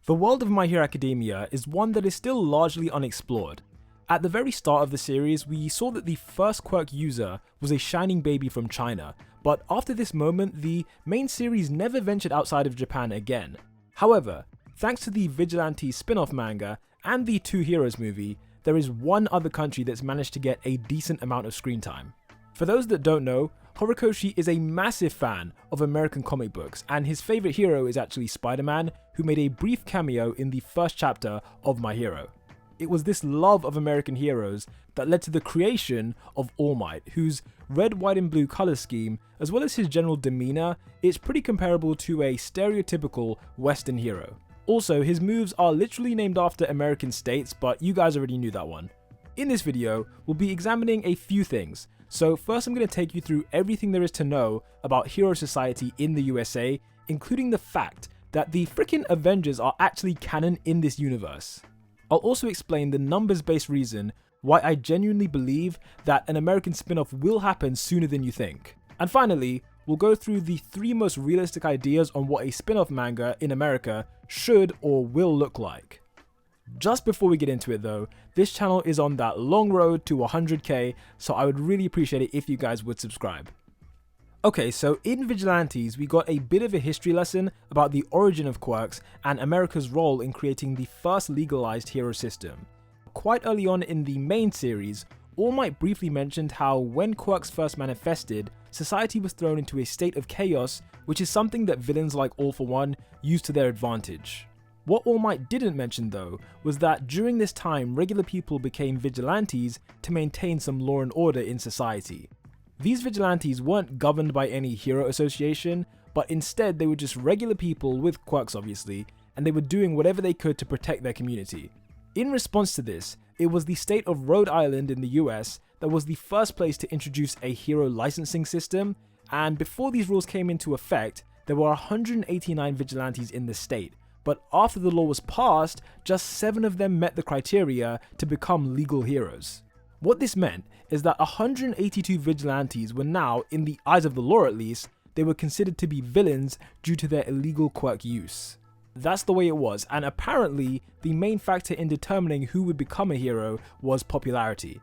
The world of My Hero Academia is one that is still largely unexplored. At the very start of the series, we saw that the first Quirk user was a shining baby from China, but after this moment, the main series never ventured outside of Japan again. However, thanks to the Vigilantes spin-off manga and the Two Heroes movie, there is one other country that's managed to get a decent amount of screen time. For those that don't know, Horikoshi is a massive fan of American comic books, and his favourite hero is actually Spider-Man, who made a brief cameo in the first chapter of My Hero. It was this love of American heroes that led to the creation of All Might, whose red, white and blue colour scheme, as well as his general demeanour, is pretty comparable to a stereotypical Western hero. Also, his moves are literally named after American states, but you guys already knew that one. In this video, we'll be examining a few things. So first I'm going to take you through everything there is to know about hero society in the USA, including the fact that the frickin' Avengers are actually canon in this universe. I'll also explain the numbers-based reason why I genuinely believe that an American spin-off will happen sooner than you think. And finally, we'll go through the 3 most realistic ideas on what a spin-off manga in America should or will look like. Just before we get into it though, this channel is on that long road to 100k, so I would really appreciate it if you guys would subscribe. Okay, so in Vigilantes, we got a bit of a history lesson about the origin of quirks and America's role in creating the first legalized hero system. Quite early on in the main series, All Might briefly mentioned how when quirks first manifested, society was thrown into a state of chaos, which is something that villains like All for One use to their advantage. What All Might didn't mention though, was that during this time regular people became vigilantes to maintain some law and order in society. These vigilantes weren't governed by any hero association, but instead they were just regular people with quirks obviously, and they were doing whatever they could to protect their community. In response to this, it was the state of Rhode Island in the US that was the first place to introduce a hero licensing system, and before these rules came into effect, there were 189 vigilantes in the state. But after the law was passed, just 7 of them met the criteria to become legal heroes. What this meant is that 182 vigilantes were now, in the eyes of the law at least, they were considered to be villains due to their illegal quirk use. That's the way it was, and apparently the main factor in determining who would become a hero was popularity.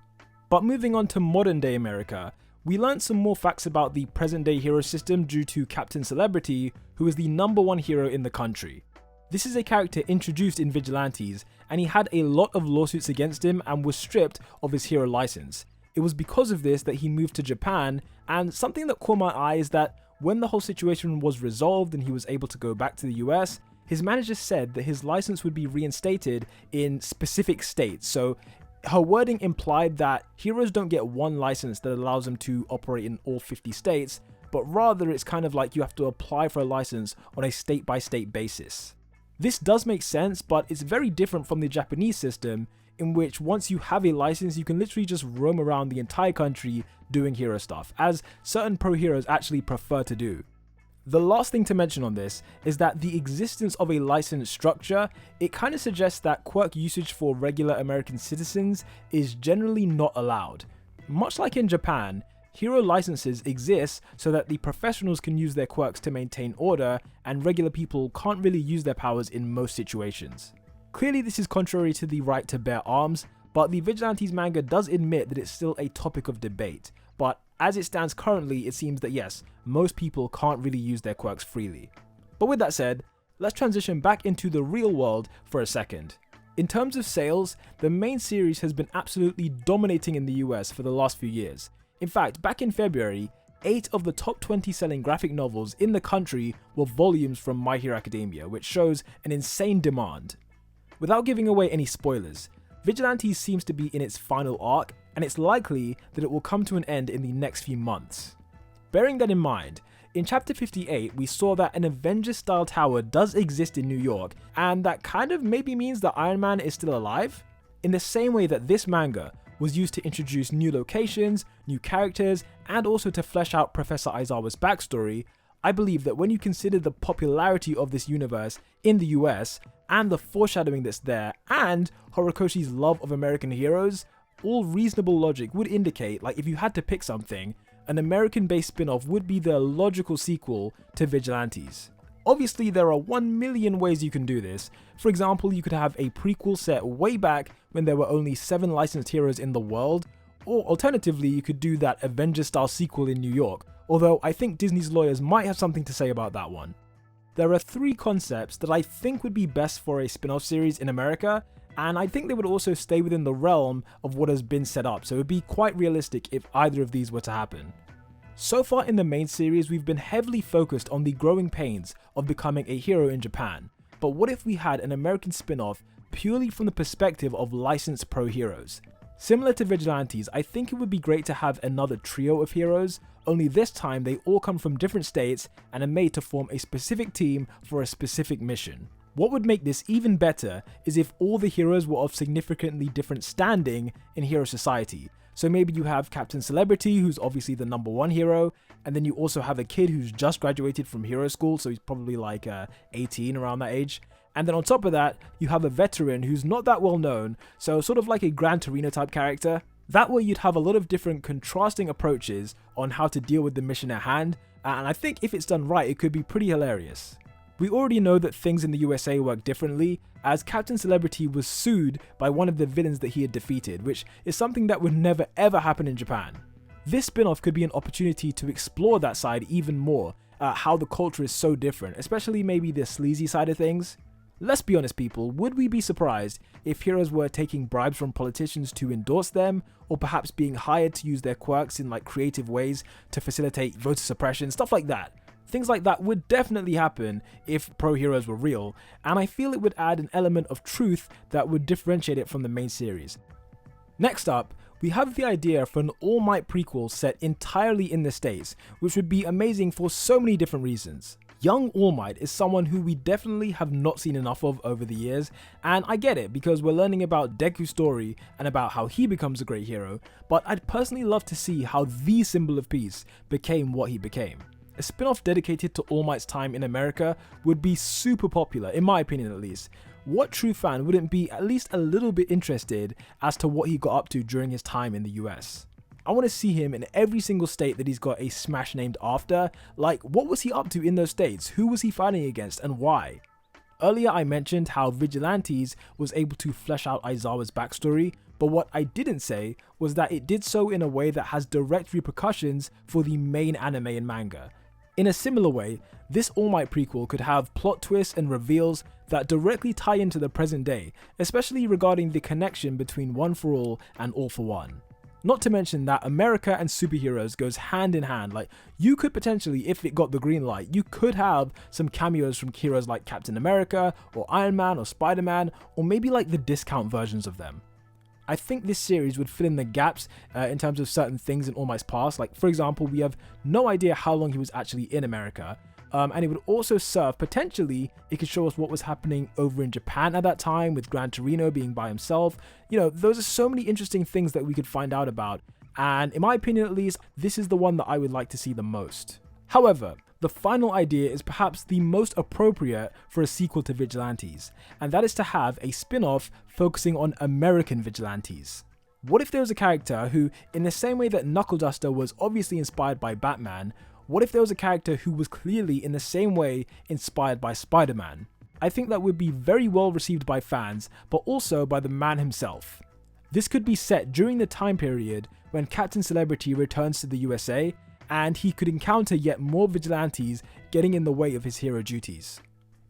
But moving on to modern day America, we learned some more facts about the present day hero system due to Captain Celebrity, who is the #1 hero in the country. This is a character introduced in Vigilantes, and he had a lot of lawsuits against him and was stripped of his hero license. It was because of this that he moved to Japan, and something that caught my eye is that when the whole situation was resolved and he was able to go back to the US, his manager said that his license would be reinstated in specific states. So her wording implied that heroes don't get one license that allows them to operate in all 50 states, but rather it's kind of like you have to apply for a license on a state-by-state basis. This does make sense, but it's very different from the Japanese system, in which once you have a license, you can literally just roam around the entire country doing hero stuff, as certain pro heroes actually prefer to do. The last thing to mention on this is that the existence of a license structure, it kind of suggests that quirk usage for regular American citizens is generally not allowed. Much like in Japan, hero licenses exist so that the professionals can use their quirks to maintain order, and regular people can't really use their powers in most situations. Clearly this is contrary to the right to bear arms, but the Vigilantes manga does admit that it's still a topic of debate. But as it stands currently, it seems that yes, most people can't really use their quirks freely. But with that said, let's transition back into the real world for a second. In terms of sales, the main series has been absolutely dominating in the US for the last few years. In fact, back in February, 8 of the top 20 selling graphic novels in the country were volumes from My Hero Academia, which shows an insane demand. Without giving away any spoilers, Vigilantes seems to be in its final arc, and it's likely that it will come to an end in the next few months. Bearing that in mind, in chapter 58 we saw that an Avengers-style tower does exist in New York, and that kind of maybe means that Iron Man is still alive? In the same way that this manga was used to introduce new locations, new characters, and also to flesh out Professor Aizawa's backstory, I believe that when you consider the popularity of this universe in the US, and the foreshadowing that's there, and Horikoshi's love of American heroes, all reasonable logic would indicate, like if you had to pick something, an American-based spin-off would be the logical sequel to Vigilantes. Obviously, there are 1 million ways you can do this. For example, you could have a prequel set way back when there were only 7 licensed heroes in the world, or alternatively, you could do that Avengers-style sequel in New York, although I think Disney's lawyers might have something to say about that one. There are 3 concepts that I think would be best for a spin-off series in America, and I think they would also stay within the realm of what has been set up, so it would be quite realistic if either of these were to happen. So far in the main series, we've been heavily focused on the growing pains of becoming a hero in Japan, but what if we had an American spin-off purely from the perspective of licensed pro heroes? Similar to Vigilantes, I think it would be great to have another trio of heroes, only this time they all come from different states and are made to form a specific team for a specific mission. What would make this even better is if all the heroes were of significantly different standing in hero society. So maybe you have Captain Celebrity, who's obviously the #1 hero, and then you also have a kid who's just graduated from hero school, so he's probably like 18, around that age. And then on top of that, you have a veteran who's not that well known, so sort of like a Gran Torino type character. That way you'd have a lot of different contrasting approaches on how to deal with the mission at hand, and I think if it's done right, it could be pretty hilarious. We already know that things in the USA work differently, as Captain Celebrity was sued by one of the villains that he had defeated, which is something that would never ever happen in Japan. This spin-off could be an opportunity to explore that side even more, how the culture is so different, especially maybe the sleazy side of things. Let's be honest people, would we be surprised if heroes were taking bribes from politicians to endorse them, or perhaps being hired to use their quirks in like creative ways to facilitate voter suppression, stuff like that? Things like that would definitely happen if pro heroes were real, and I feel it would add an element of truth that would differentiate it from the main series. Next up, we have the idea for an All Might prequel set entirely in the States, which would be amazing for so many different reasons. Young All Might is someone who we definitely have not seen enough of over the years, and I get it because we're learning about Deku's story and about how he becomes a great hero, but I'd personally love to see how the symbol of peace became what he became. A spin-off dedicated to All Might's time in America would be super popular, in my opinion at least. What true fan wouldn't be at least a little bit interested as to what he got up to during his time in the US? I want to see him in every single state that he's got a smash named after. Like, what was he up to in those states? Who was he fighting against and why? Earlier I mentioned how Vigilantes was able to flesh out Aizawa's backstory, but what I didn't say was that it did so in a way that has direct repercussions for the main anime and manga. In a similar way, this All Might prequel could have plot twists and reveals that directly tie into the present day, especially regarding the connection between One for All and All for One. Not to mention that America and superheroes goes hand in hand. Like, you could potentially, if it got the green light, you could have some cameos from heroes like Captain America or Iron Man or Spider-Man, or maybe like the discount versions of them. I think this series would fill in the gaps in terms of certain things in All Might's past. Like, for example, we have no idea how long he was actually in America. And it would also serve, potentially, it could show us what was happening over in Japan at that time, with Gran Torino being by himself. You know, those are so many interesting things that we could find out about. And in my opinion at least, this is the one that I would like to see the most. However, the final idea is perhaps the most appropriate for a sequel to Vigilantes, and that is to have a spin-off focusing on American vigilantes. What if there was a character who, in the same way that Knuckle Duster was obviously inspired by Batman, what if there was a character who was clearly in the same way inspired by Spider-Man? I think that would be very well received by fans, but also by the man himself. This could be set during the time period when Captain Celebrity returns to the USA, and he could encounter yet more vigilantes getting in the way of his hero duties.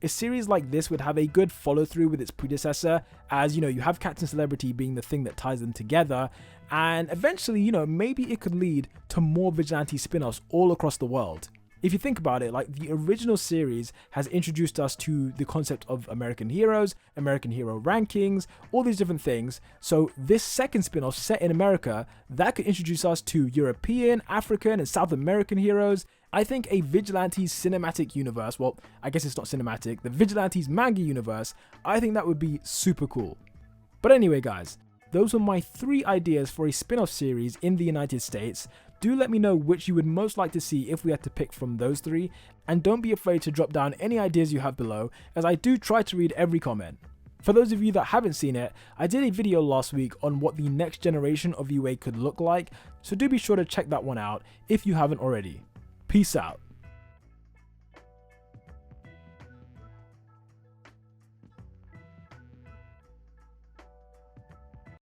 A series like this would have a good follow through with its predecessor, as you have Captain Celebrity being the thing that ties them together, and eventually, maybe it could lead to more vigilante spin-offs all across the world. If you think about it, like, the original series has introduced us to the concept of American heroes, American hero rankings, all these different things. So this second spin-off set in America, that could introduce us to European, African, and South American heroes. I think a Vigilantes cinematic universe, well, I guess it's not cinematic, the Vigilantes manga universe, I think that would be super cool. But anyway guys, those were my 3 ideas for a spin-off series in the United States. Do let me know which you would most like to see if we had to pick from those 3, and don't be afraid to drop down any ideas you have below, as I do try to read every comment. For those of you that haven't seen it, I did a video last week on what the next generation of UA could look like, so do be sure to check that one out if you haven't already. Peace out.